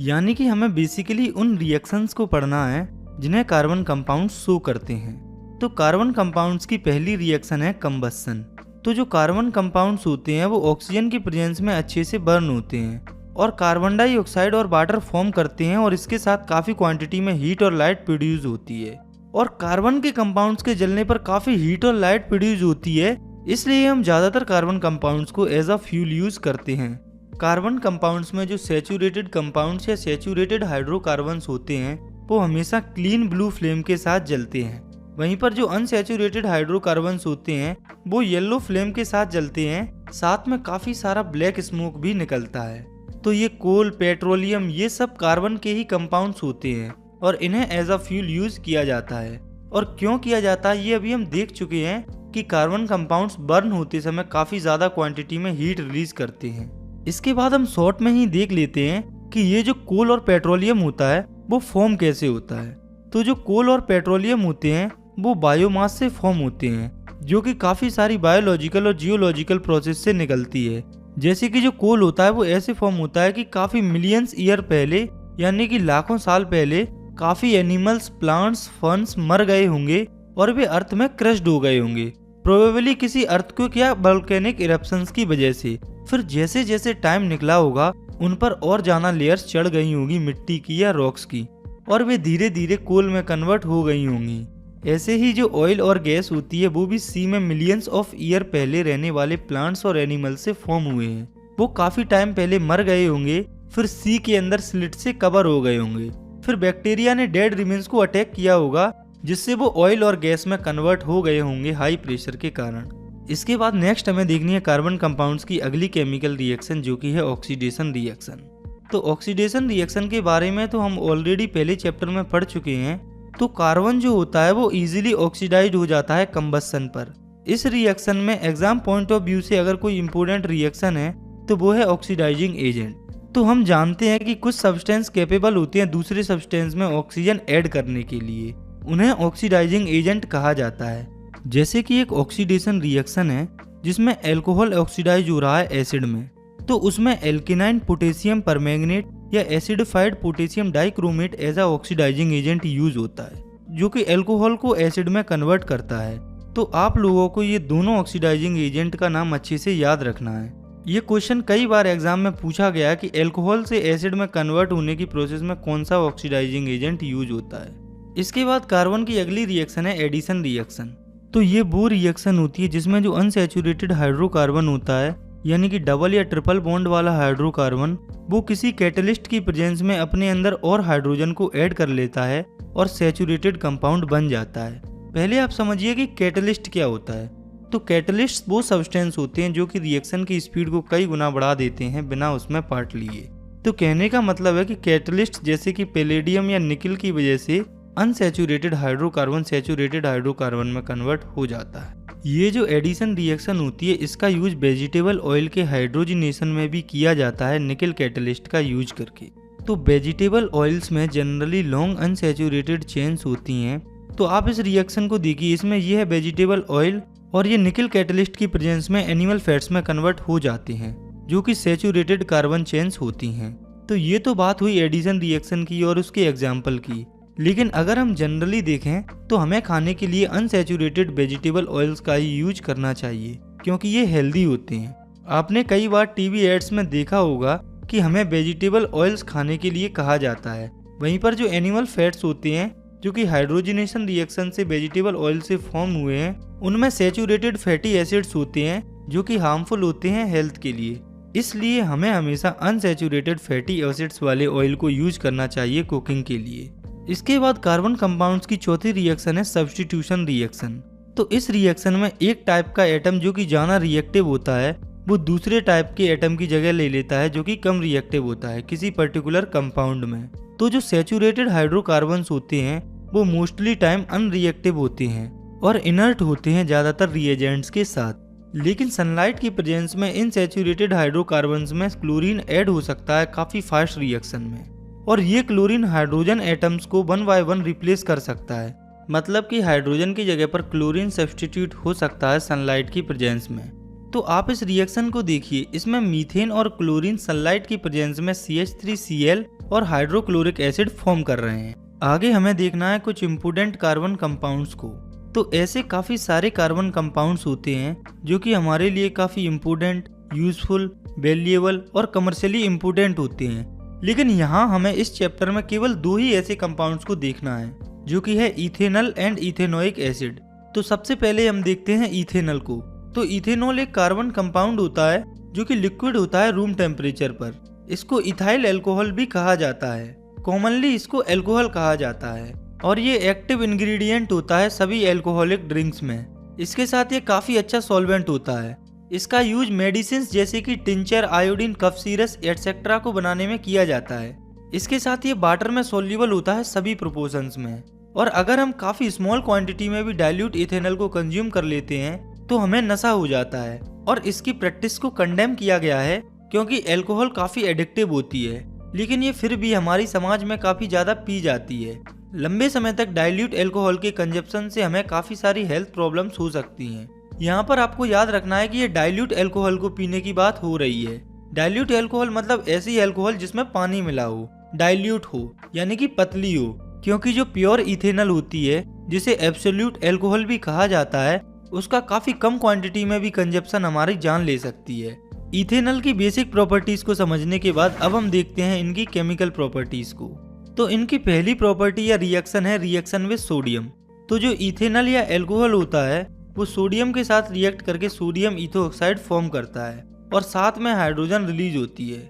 यानी कि हमें बेसिकली उन रिएक्शंस को पढ़ना है जिन्हें कार्बन कंपाउंड शो करते हैं। तो कार्बन कंपाउंड्स की पहली रिएक्शन है कंबस्शन। तो जो कार्बन कंपाउंड्स होते हैं वो ऑक्सीजन की प्रेजेंस में अच्छे से बर्न होते हैं और कार्बन डाइऑक्साइड और वाटर फॉर्म करते हैं और इसके साथ काफी क्वांटिटी में हीट और लाइट प्रोड्यूस होती है। और कार्बन के कंपाउंड्स के जलने पर काफी हीट और लाइट प्रोड्यूस होती है, इसलिए हम ज्यादातर कार्बन कंपाउंड्स को एज अ फ्यूल यूज करते हैं। कार्बन कंपाउंड्स में जो सैचुरेटेड कंपाउंड्स या सैचुरेटेड हाइड्रोकार्बन्स होते हैं वो हमेशा क्लीन ब्लू फ्लेम के साथ जलते हैं। वहीं पर जो अनसैचुरेटेड हाइड्रोकार्बन्स होते हैं वो येलो फ्लेम के साथ जलते हैं, साथ में काफी सारा ब्लैक स्मोक भी निकलता है। तो ये कोल, पेट्रोलियम ये सब कार्बन के ही कंपाउंड्स होते हैं और इन्हें एज अ फ्यूल यूज किया जाता है। और क्यों किया जाता है ये अभी हम देख चुके हैं कि कार्बन कंपाउंड्स बर्न होते समय काफी ज्यादा क्वांटिटी में हीट रिलीज करते हैं। इसके बाद हम शॉर्ट में ही देख लेते हैं कि ये जो कोल और पेट्रोलियम होता है वो फॉर्म कैसे होता है। तो जो कोल और पेट्रोलियम होते हैं वो बायोमास से फॉर्म होते हैं जो कि काफी सारी बायोलॉजिकल और जियोलॉजिकल प्रोसेस से निकलती है। जैसे कि जो कोल होता है वो ऐसे फॉर्म होता है कि काफी मिलियंस ईयर पहले यानी कि लाखों साल पहले काफी एनिमल्स, प्लांट्स, फर्न्स मर गए होंगे और वे अर्थ में क्रश्ड हो गए होंगे, प्रोबेबली किसी अर्थक्वेक या वोल्केनिक इरप्शंस की वजह से। फिर जैसे जैसे टाइम निकला होगा उन पर और ज्यादा लेयर्स चढ़ गई होंगी मिट्टी की या रॉक्स की और वे धीरे धीरे कोल में कन्वर्ट हो गई होंगी। ऐसे ही जो ऑयल और गैस होती है वो भी सी में मिलियंस ऑफ ईयर पहले रहने वाले प्लांट्स और एनिमल्स से फॉर्म हुए हैं। वो काफी टाइम पहले मर गए होंगे, फिर सी के अंदर स्लिट से कवर हो गए होंगे, फिर बैक्टीरिया ने डेड रिमेन्स को अटैक किया होगा जिससे वो ऑयल और गैस में कन्वर्ट हो गए होंगे हाई प्रेशर के कारण। इसके बाद नेक्स्ट हमें देखनी है कार्बन कंपाउंड्स की अगली केमिकल रिएक्शन जो कि है ऑक्सीडेशन रिएक्शन। तो ऑक्सीडेशन रिएक्शन के बारे में तो हम ऑलरेडी पहले चैप्टर में पढ़ चुके हैं। तो कार्बन जो होता है वो इजीली ऑक्सीडाइज हो जाता है कंबस्शन पर। इस रिएक्शन में एग्जाम पॉइंट ऑफ व्यू से अगर कोई इंपॉर्टेंट रिएक्शन है तो वो है ऑक्सीडाइजिंग एजेंट। तो हम जानते हैं कि कुछ सब्सटेंस कैपेबल होते हैं दूसरे सब्सटेंस में ऑक्सीजन ऐड करने के लिए, उन्हें ऑक्सीडाइजिंग एजेंट कहा जाता है। जैसे कि एक ऑक्सीडेशन रिएक्शन है जिसमें अल्कोहल ऑक्सीडाइज हो रहा है एसिड में, तो उसमें एल्केनाइन पोटेशियम परमैंगनेट या acidified potassium dichromate as a oxidising agent use होता है जो कि अल्कोहल को एसिड में कन्वर्ट करता है। तो आप लोगों को ये दोनों ऑक्सीडाइजिंग एजेंट का नाम अच्छे से याद रखना है। ये क्वेश्चन कई बार एग्जाम में पूछा गया कि अल्कोहल से एसिड में कन्वर्ट होने की प्रोसेस में कौन सा ऑक्सीडाइजिंग एजेंट यूज होता है। इसके बाद कार्बन की अगली रिएक्शन है एडिशन रिएक्शन। तो ये वो रिएक्शन होती है जिसमें जो अनसैचुरेटेड हाइड्रोकार्बन होता है यानी कि डबल या ट्रिपल बॉन्ड वाला हाइड्रोकार्बन वो किसी कैटलिस्ट की प्रेजेंस में अपने अंदर और हाइड्रोजन को ऐड कर लेता है और सैचुरेटेड कंपाउंड बन जाता है। पहले आप समझिए कि कैटलिस्ट क्या होता है। तो कैटलिस्ट वो सब्सटेंस होते हैं जो कि रिएक्शन की स्पीड को कई गुना बढ़ा देते हैं बिना उसमें पार्ट लिए। तो कहने का मतलब है कि कैटलिस्ट जैसे कि पैलेडियम या निकल की वजह से अनसैचुरेटेड हाइड्रोकार्बन सैचुरेटेड हाइड्रोकार्बन में कन्वर्ट हो जाता है। ये जो एडिशन रिएक्शन होती है इसका यूज वेजिटेबल ऑयल के हाइड्रोजिनेशन में भी किया जाता है निकल कैटलिस्ट का यूज करके। तो वेजिटेबल ऑयल्स में जनरली लॉन्ग अनसैचुरेटेड चेन्स होती हैं। तो आप इस रिएक्शन को देखिए, इसमें यह है वेजिटेबल ऑयल और ये निकल कैटलिस्ट की प्रेजेंस में एनिमल फैट्स में कन्वर्ट हो जाते हैं जो कि सैचुरेटेड कार्बन चेन्स होती हैं। तो ये तो बात हुई एडिशन रिएक्शन की और उसके एग्जाम्पल की। लेकिन अगर हम जनरली देखें तो हमें खाने के लिए अनसैचुरेटेड वेजिटेबल ऑयल्स का ही यूज करना चाहिए क्योंकि ये हेल्दी होते हैं। आपने कई बार टीवी एड्स में देखा होगा कि हमें वेजिटेबल ऑयल्स खाने के लिए कहा जाता है। वहीं पर जो एनिमल फैट्स होते हैं जो कि हाइड्रोजिनेशन रिएक्शन से वेजिटेबल ऑयल से फॉर्म हुए हैं उनमें सैचुरेटेड फैटी एसिड्स होते हैं जो कि हार्मफुल होते हैं हेल्थ के लिए। इसलिए हमें हमेशा अनसैचुरेटेड फैटी एसिड्स वाले ऑयल को यूज करना चाहिए कुकिंग के लिए। इसके बाद कार्बन कंपाउंड्स की चौथी रिएक्शन है सब्स्टिट्यूशन रिएक्शन। तो इस रिएक्शन में एक टाइप का एटम जो कि ज्यादा रिएक्टिव होता है वो दूसरे टाइप के एटम की जगह ले लेता है जो कि कम रिएक्टिव होता है किसी पर्टिकुलर कंपाउंड में। तो जो सैचुरेटेड हाइड्रोकार्बन्स होते हैं वो मोस्टली टाइम अनरिएक्टिव होते हैं और इनर्ट होते हैं ज्यादातर रिएजेंट्स के साथ। लेकिन सनलाइट की प्रेजेंस में इन सैचुरेटेड हाइड्रोकार्बन्स में क्लोरीन ऐड हो सकता है काफी फास्ट रिएक्शन में और ये क्लोरीन हाइड्रोजन एटम्स को 1 बाय 1 रिप्लेस कर सकता है। मतलब कि हाइड्रोजन की जगह पर क्लोरीन सब्स्टिट्यूट हो सकता है सनलाइट की प्रेजेंस में। तो आप इस रिएक्शन को देखिए, इसमें मीथेन और क्लोरीन सनलाइट की प्रेजेंस में CH3Cl और हाइड्रोक्लोरिक एसिड फॉर्म कर रहे हैं। आगे हमें देखना है कुछ इम्पोर्टेंट कार्बन कंपाउंड्स को। तो ऐसे काफी सारे कार्बन कंपाउंड्स होते हैं जो कि हमारे लिए काफी इम्पोर्टेंट, यूजफुल, वैल्यूएबल और कमर्शियली इम्पोर्टेंट होते हैं। लेकिन यहाँ हमें इस चैप्टर में केवल 2 ही ऐसे कंपाउंड्स को देखना है जो कि है इथेनॉल एंड इथेनोइक एसिड। तो सबसे पहले हम देखते हैं इथेनॉल को। तो इथेनॉल एक कार्बन कंपाउंड होता है जो कि लिक्विड होता है रूम टेम्परेचर पर। इसको इथाइल अल्कोहल भी कहा जाता है, कॉमनली इसको अल्कोहल कहा जाता है और ये एक्टिव इंग्रेडिएंट होता है सभी अल्कोहलिक ड्रिंक्स में। इसके साथ ये काफी अच्छा सॉल्वेंट होता है। इसका यूज मेडिसिन जैसे कि टिंचर, आयोडीन, कफ सीरस एटसेट्रा को बनाने में किया जाता है। इसके साथ ये वाटर में सोल्यूबल होता है सभी प्रोपोर्शंस में। और अगर हम काफी स्मॉल क्वांटिटी में भी डाइल्यूट इथेनॉल को कंज्यूम कर लेते हैं तो हमें नशा हो जाता है और इसकी प्रैक्टिस को कंडेम किया गया है क्योंकि अल्कोहल काफी एडिक्टिव होती है। लेकिन ये फिर भी हमारी समाज में काफी ज्यादा पी जाती है। लंबे समय तक डाइल्यूट अल्कोहल के कंजप्शन से हमें काफी सारी हेल्थ प्रॉब्लम्स हो सकती हैं। यहाँ पर आपको याद रखना है कि ये डाइल्यूट अल्कोहल को पीने की बात हो रही है। डाइल्यूट अल्कोहल मतलब ऐसी अल्कोहल जिसमें पानी मिला हो, डाइल्यूट हो यानी कि पतली हो। क्योंकि जो प्योर इथेनॉल होती है जिसे एब्सोल्यूट अल्कोहल भी कहा जाता है उसका काफी कम क्वांटिटी में भी कंजप्शन हमारी जान ले सकती है। इथेनॉल की बेसिक प्रॉपर्टीज को समझने के बाद अब हम देखते हैं इनकी केमिकल प्रॉपर्टीज को। तो इनकी पहली प्रॉपर्टी या रिएक्शन है रिएक्शन विद सोडियम। तो जो इथेनॉल या अल्कोहल होता है वो सोडियम के साथ रिएक्ट करके सोडियम इथोऑक्साइड फॉर्म करता है और साथ में हाइड्रोजन रिलीज होती है।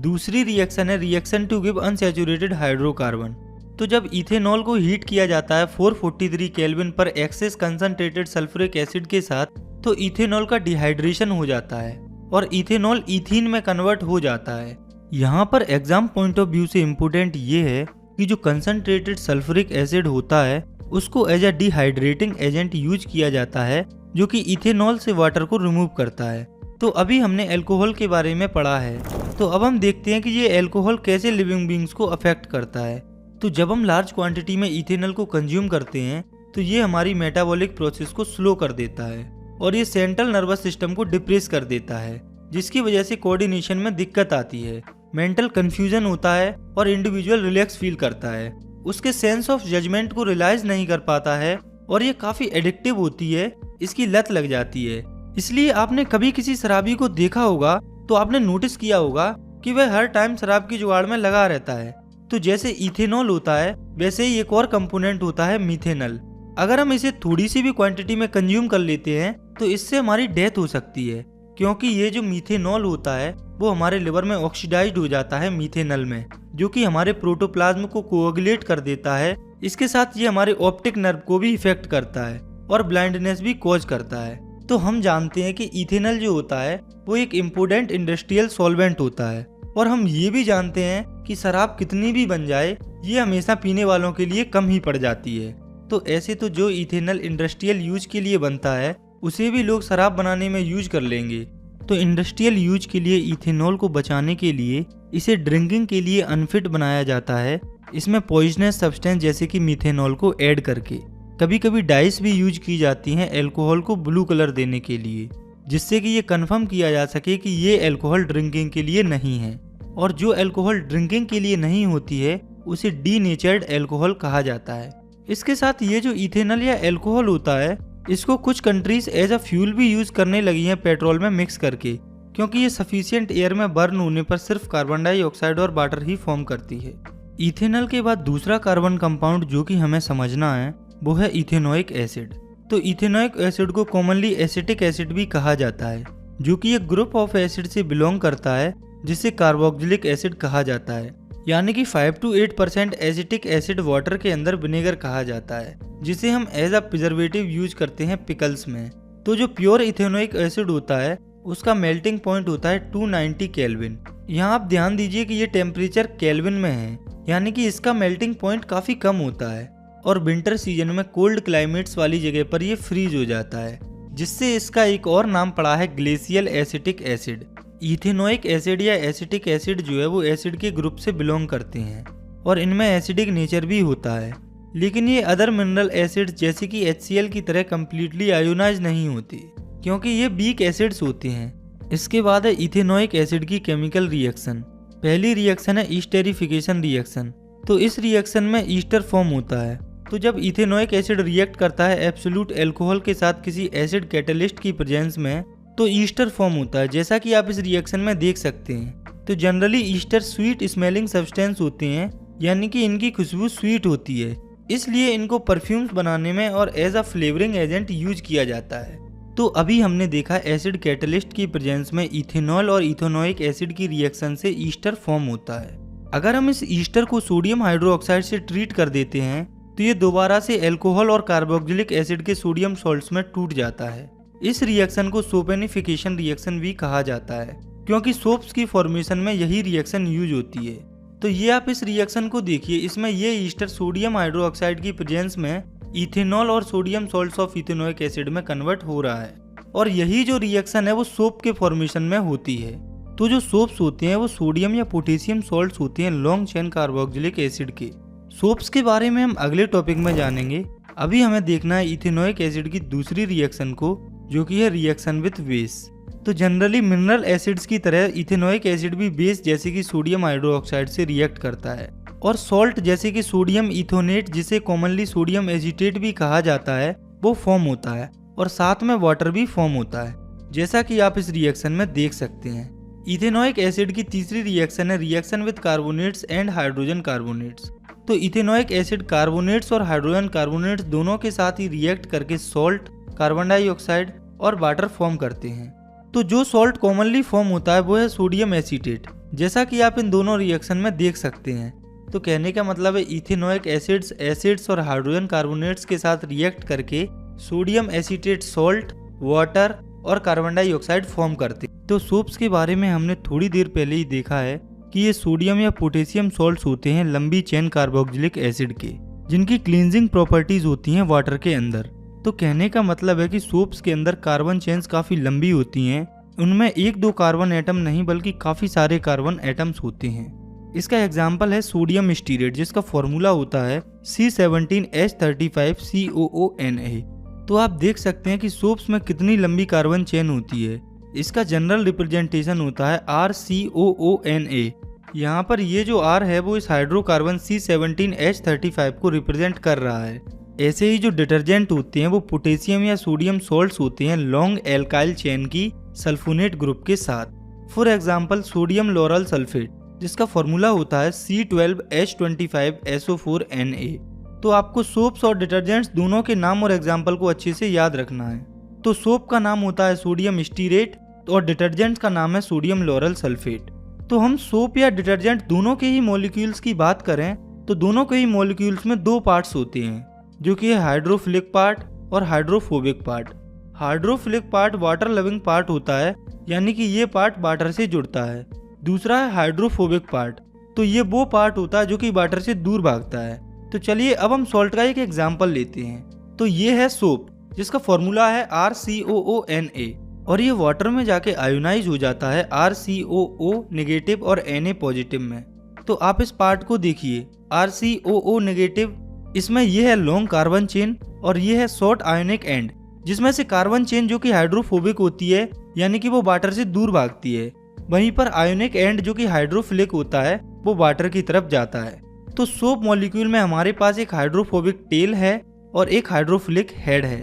दूसरी रिएक्शन है reaction to give unsaturated hydrocarbon. तो जब इथेनॉल को हीट किया जाता है 443 केल्विन पर एक्सेस कंसंट्रेटेड सल्फ्यूरिक एसिड के साथ तो इथेनॉल का डिहाइड्रेशन हो जाता है और इथेनॉल इथीन में कन्वर्ट हो जाता है। यहाँ पर एग्जाम पॉइंट ऑफ व्यू से इम्पोर्टेंट ये है कि जो कंसंट्रेटेड सल्फ्यूरिक एसिड होता है उसको as a dehydrating agent use किया जाता है जो कि इथेनॉल से वाटर को रिमूव करता है। तो अभी हमने अल्कोहल के बारे में पढ़ा है, तो अब हम देखते हैं कि ये अल्कोहल कैसे लिविंग बींग्स को अफेक्ट करता है। तो जब हम लार्ज क्वांटिटी में इथेनॉल को कंज्यूम करते हैं तो ये हमारी मेटाबॉलिक प्रोसेस को स्लो कर देता है और ये सेंट्रल नर्वस सिस्टम को डिप्रेस कर देता है जिसकी वजह से कोऑर्डिनेशन में दिक्कत आती है, मेंटल कंफ्यूजन होता है और इंडिविजुअल रिलैक्स फील करता है। उसके सेंस ऑफ जजमेंट को रियलाइज नहीं कर पाता है और ये काफी एडिक्टिव होती है, इसकी लत लग जाती है। इसलिए आपने कभी किसी शराबी को देखा होगा तो आपने नोटिस किया होगा कि वह हर टाइम शराब की जुगाड़ में लगा रहता है। तो जैसे इथेनॉल होता है वैसे ही एक और कंपोनेंट होता है मीथेनॉल। अगर हम इसे थोड़ी सी भी क्वांटिटी में कंज्यूम कर लेते हैं तो इससे हमारी डेथ हो सकती है क्योंकि ये जो मीथेनॉल होता है वो हमारे लिवर में ऑक्सीडाइज्ड हो जाता है मीथेनॉल में, जो कि हमारे प्रोटोप्लाज्म को कोएगुलेट कर देता है। इसके साथ ये हमारे ऑप्टिक नर्व को भी इफेक्ट करता है और ब्लाइंडनेस भी कॉज करता है। तो हम जानते हैं कि इथेनॉल जो होता है वो एक इम्पोर्टेंट इंडस्ट्रियल सॉल्वेंट होता है और हम ये भी जानते हैं कि शराब कितनी भी बन जाए ये हमेशा पीने वालों के लिए कम ही पड़ जाती है। तो ऐसे तो जो इथेनॉल इंडस्ट्रियल यूज के लिए बनता है उसे भी लोग शराब बनाने में यूज कर लेंगे। तो इंडस्ट्रियल यूज के लिए इथेनॉल को बचाने के लिए इसे ड्रिंकिंग के लिए अनफिट बनाया जाता है, इसमें पॉइजनस सब्सटेंस जैसे कि मिथेनॉल को ऐड करके। कभी कभी डाइस भी यूज की जाती हैं अल्कोहल को ब्लू कलर देने के लिए, जिससे कि ये कंफर्म किया जा सके कि ये अल्कोहल ड्रिंकिंग के लिए नहीं है। और जो अल्कोहल ड्रिंकिंग के लिए नहीं होती है उसे डीनेचर्ड अल्कोहल कहा जाता है। इसके साथ ये जो इथेनॉल या अल्कोहल होता है इसको कुछ कंट्रीज एज अ फ्यूल भी यूज करने लगी हैं पेट्रोल में मिक्स करके, क्योंकि ये सफिशिएंट एयर में बर्न होने पर सिर्फ कार्बन डाइऑक्साइड और वाटर ही फॉर्म करती है। इथेनॉल के बाद दूसरा कार्बन कंपाउंड जो कि हमें समझना है वो है इथेनोइक एसिड। तो इथेनोइक एसिड को कॉमनली एसिटिक एसिड भी कहा जाता है, जो कि एक ग्रुप ऑफ एसिड से बिलोंग करता है जिसे कार्बोक्सिलिक एसिड कहा जाता है। यानी कि 5 to 8% एसिटिक एसिड वाटर के अंदर विनेगर कहा जाता है, जिसे हम एज अ प्रिजर्वेटिव यूज करते हैं पिकल्स में। तो जो प्योर इथेनोइक एसिड होता है उसका मेल्टिंग पॉइंट होता है 290 केल्विन। यहाँ आप ध्यान दीजिए कि ये टेम्परेचर केल्विन में है, यानी कि इसका मेल्टिंग पॉइंट काफी कम होता है और विंटर सीजन में कोल्ड क्लाइमेट्स वाली जगह पर ये फ्रीज हो जाता है, जिससे इसका एक और नाम पड़ा है glacial acetic acid. Ethanoic acid या एसिटिक एसिड जो है वो एसिड के ग्रुप से बिलोंग करते हैं और इनमें एसिडिक नेचर भी होता है, लेकिन ये अदर मिनरल एसिड्स जैसे कि HCl की तरह कम्प्लीटली आयोनाइज नहीं होती, क्योंकि ये वीक एसिड्स होते हैं। इसके बाद है इथेनोइक एसिड की केमिकल रिएक्शन। पहली रिएक्शन है ईस्टेरिफिकेशन रिएक्शन। तो इस रिएक्शन में ईस्टर फॉर्म होता है। तो जब इथेनोइक एसिड रिएक्ट करता है एब्सोल्यूट अल्कोहल के साथ किसी एसिड कैटलिस्ट की प्रेजेंस में तो ईस्टर फॉर्म होता है, जैसा कि आप इस रिएक्शन में देख सकते हैं। तो generally Easter sweet smelling substance होते हैं, यानी कि इनकी खुशबू स्वीट होती है, इसलिए इनको परफ्यूम्स बनाने में और as a flavouring agent use किया जाता है। तो अभी हमने देखा एसिड कैटलिस्ट की प्रेजेंस में इथेनॉल और इथेनोइक एसिड की रिएक्शन से ईस्टर फॉर्म होता है। अगर हम इस ईस्टर को सोडियम हाइड्रोक्साइड से ट्रीट कर देते हैं तो ये दोबारा से अल्कोहल और कार्बोक्सिलिक एसिड के सोडियम सॉल्ट्स में टूट जाता है। इस रिएक्शन को सोपेनिफिकेशन रिएक्शन भी कहा जाता है, क्योंकि सोप्स की फॉर्मेशन में यही रिएक्शन यूज होती है। तो ये आप इस रिएक्शन को देखिए, इसमें ये ईस्टर सोडियम हाइड्रोक्साइड की प्रेजेंस में इथेनॉल और sodium salts of ethanoic acid में कन्वर्ट हो रहा है, और यही जो रिएक्शन है वो सोप के फॉर्मेशन में होती है। तो जो सोप्स होते हैं वो सोडियम या पोटेशियम सॉल्ट्स होते हैं लॉन्ग चेन कार्बोक्सिलिक एसिड के। सोप्स के बारे में हम अगले टॉपिक में जानेंगे। अभी हमें देखना है इथेनोइक एसिड की दूसरी रिएक्शन को, जो कि है रिएक्शन विद बेस। तो जनरली मिनरल एसिड्स की तरह इथेनोइक एसिड भी बेस जैसे कि सोडियम हाइड्रोक्साइड से रिएक्ट करता है, और सॉल्ट जैसे कि सोडियम इथोनेट, जिसे कॉमनली सोडियम एजिटेट भी कहा जाता है, वो फॉर्म होता है, और साथ में वाटर भी फॉर्म होता है, जैसा कि आप इस रिएक्शन में देख सकते हैं। इथेनोइक एसिड की तीसरी रिएक्शन है reaction with carbonates and hydrogen carbonates. तो इथेनोइक एसिड कार्बोनेट्स और हाइड्रोजन कार्बोनेट्स दोनों के साथ ही रिएक्ट करके सॉल्ट, कार्बन डाइऑक्साइड और वाटर फॉर्म करते हैं। तो जो सॉल्ट कॉमनली फॉर्म होता है वो है सोडियम एसीटेट, जैसा कि आप इन दोनों रिएक्शन में देख सकते हैं। तो कहने का मतलब है इथेनोइक एसिड्स और हाइड्रोजन कार्बोनेट्स के साथ रिएक्ट करके सोडियम एसीटेट सॉल्ट, वाटर और कार्बन डाइऑक्साइड फॉर्म करते। तो सोप्स के बारे में हमने थोड़ी देर पहले ही देखा है कि ये सोडियम या पोटेशियम सॉल्ट्स होते हैं लंबी चेन कार्बोक्सिलिक एसिड के, जिनकी क्लींजिंग प्रॉपर्टीज होती हैं वाटर के अंदर। तो कहने का मतलब है कि सोप्स के अंदर कार्बन चेन्स काफी लंबी होती हैं, उनमें 1-2 कार्बन एटम नहीं बल्कि काफी सारे कार्बन एटम्स होते हैं। इसका एग्जाम्पल है सोडियम स्टीरेट, जिसका फॉर्मूला होता है C17H35COONA। तो आप देख सकते हैं कि सोप्स में कितनी लंबी कार्बन चेन होती है। इसका जनरल रिप्रेजेंटेशन होता है RCOONA। यहाँ पर ये जो R है वो इस हाइड्रोकार्बन C17H35 को रिप्रेजेंट कर रहा है। ऐसे ही जो डिटर्जेंट होते हैं वो पोटेशियम या सोडियम सॉल्ट्स होते हैं लॉन्ग एल्काइल चेन की सल्फोनेट ग्रुप के साथ। For example sodium lauryl sulphate, जिसका फॉर्मूला होता है C12H25SO4Na। तो आपको सोप्स और डिटर्जेंट्स दोनों के नाम और एग्जाम्पल को अच्छे से याद रखना है। तो सोप का नाम होता है सोडियम स्टीरेट और डिटर्जेंट्स का नाम है सोडियम लोरल सल्फेट। तो हम सोप या डिटर्जेंट दोनों के ही मॉलिक्यूल्स की बात करें तो दोनों के ही मॉलिक्यूल्स में 2 पार्ट्स होते हैं, जो कि है हाइड्रोफिलिक पार्ट और hydrophobic part. Hydrophilic part water loving part होता है, यानी कि ये पार्ट वाटर से जुड़ता है। दूसरा है हाइड्रोफोबिक पार्ट, तो ये वो पार्ट होता है जो कि वाटर से दूर भागता है। तो चलिए अब हम सॉल्ट का एक एग्जाम्पल लेते हैं। तो ये है सोप, जिसका फॉर्मूला है RCOONA, और ये वाटर में जाके आयोनाइज हो जाता है RCOO नेगेटिव और Na पॉजिटिव में। तो आप इस पार्ट को देखिए, RCOO नेगेटिव, इसमें यह है लॉन्ग कार्बन चेन और ये है शॉर्ट आयोनिक एंड, जिसमें से कार्बन चेन जो कि हाइड्रोफोबिक होती है, यानी कि वो वाटर से दूर भागती है। वहीं पर आयोनिक एंड जो कि हाइड्रोफिलिक होता है, वो वाटर की तरफ जाता है। तो सोप मॉलिक्यूल में हमारे पास एक हाइड्रोफोबिक टेल है और एक हाइड्रोफिलिक हेड है।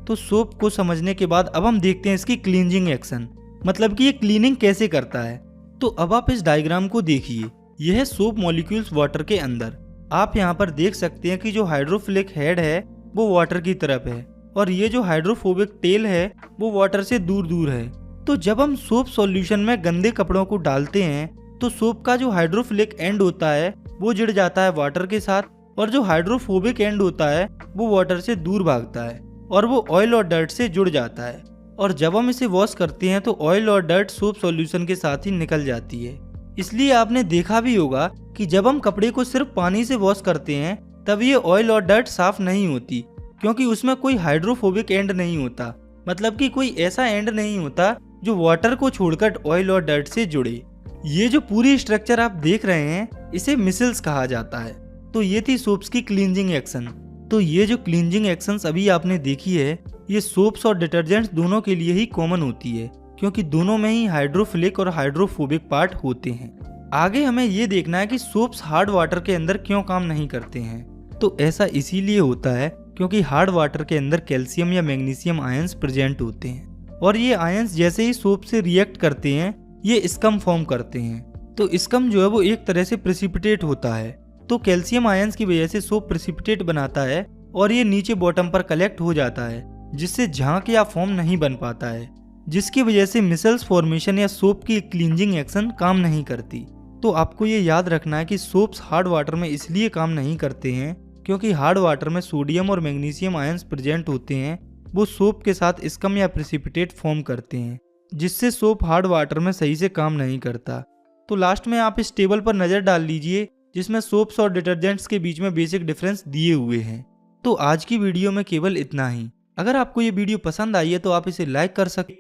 तो सोप को समझने के बाद अब हम देखते हैं इसकी क्लींजिंग एक्शन, मतलब कि ये क्लीनिंग कैसे करता है। तो अब आप इस डायग्राम को देखिए, यह है सोप मॉलिक्यूल्स वाटर के अंदर। आप यहाँ पर देख सकते हैं कि जो हाइड्रोफिलिक हेड है वो वाटर की तरफ है और ये जो हाइड्रोफोबिक टेल है वो वाटर से दूर दूर है। तो जब हम सोप सॉल्यूशन में गंदे कपड़ों को डालते हैं तो सोप का जो हाइड्रोफिलिक एंड होता है वो जुड़ जाता है वाटर के साथ, और जो हाइड्रोफोबिक एंड होता है वो वाटर से दूर भागता है और वो ऑयल और डर्ट से जुड़ जाता है। और जब हम इसे वॉश करते हैं तो ऑयल और डर्ट सोप सॉल्यूशन के साथ ही निकल जाती है। इसलिए आपने देखा भी होगा कि जब हम कपड़े को सिर्फ पानी से वॉश करते हैं तब ये ऑयल और डर्ट साफ नहीं होती, क्योंकि उसमें कोई हाइड्रोफोबिक एंड नहीं होता, मतलब कि कोई ऐसा एंड नहीं होता जो वाटर को छोड़कर ऑयल और डर्ट से जुड़े। ये जो पूरी स्ट्रक्चर आप देख रहे हैं इसे मिसल्स कहा जाता है। तो ये थी सोप्स की क्लींजिंग एक्शन। तो ये जो क्लींजिंग एक्शंस अभी आपने देखी है, ये सोप्स और डिटर्जेंट्स दोनों के लिए ही कॉमन होती है, क्योंकि दोनों में ही हाइड्रोफिलिक और हाइड्रोफोबिक पार्ट होते हैं। आगे हमें ये देखना है कि सोप्स हार्ड वाटर के अंदर क्यों काम नहीं करते हैं। तो ऐसा इसीलिए होता है क्योंकि हार्ड वाटर के अंदर कैल्शियम या मैग्नीशियम आयंस प्रेजेंट होते हैं, और ये आयंस जैसे ही सोप से रिएक्ट करते हैं ये स्कम फॉर्म करते हैं। तो स्कम जो है वो एक तरह से प्रेसिपिटेट होता है। तो कैल्शियम आयंस की वजह से सोप प्रेसिपिटेट बनाता है और ये नीचे बॉटम पर कलेक्ट हो जाता है, जिससे झाग या फॉर्म नहीं बन पाता है, जिसकी वजह से मिसल्स फॉर्मेशन या सोप की क्लींजिंग एक्शन काम नहीं करती। तो आपको ये याद रखना है कि सोप्स हार्ड वाटर में इसलिए काम नहीं करते हैं क्योंकि हार्ड वाटर में सोडियम और मैग्नीशियम आयंस प्रेजेंट होते हैं, वो सोप के साथ स्कम या प्रेसिपिटेट फॉर्म करते हैं, जिससे सोप हार्ड वाटर में सही से काम नहीं करता। तो लास्ट में आप इस टेबल पर नज़र डाल लीजिए जिसमें सोप्स और डिटर्जेंट्स के बीच में बेसिक डिफरेंस दिए हुए हैं। तो आज की वीडियो में केवल इतना ही। अगर आपको ये वीडियो पसंद आई है तो आप इसे लाइक कर सकते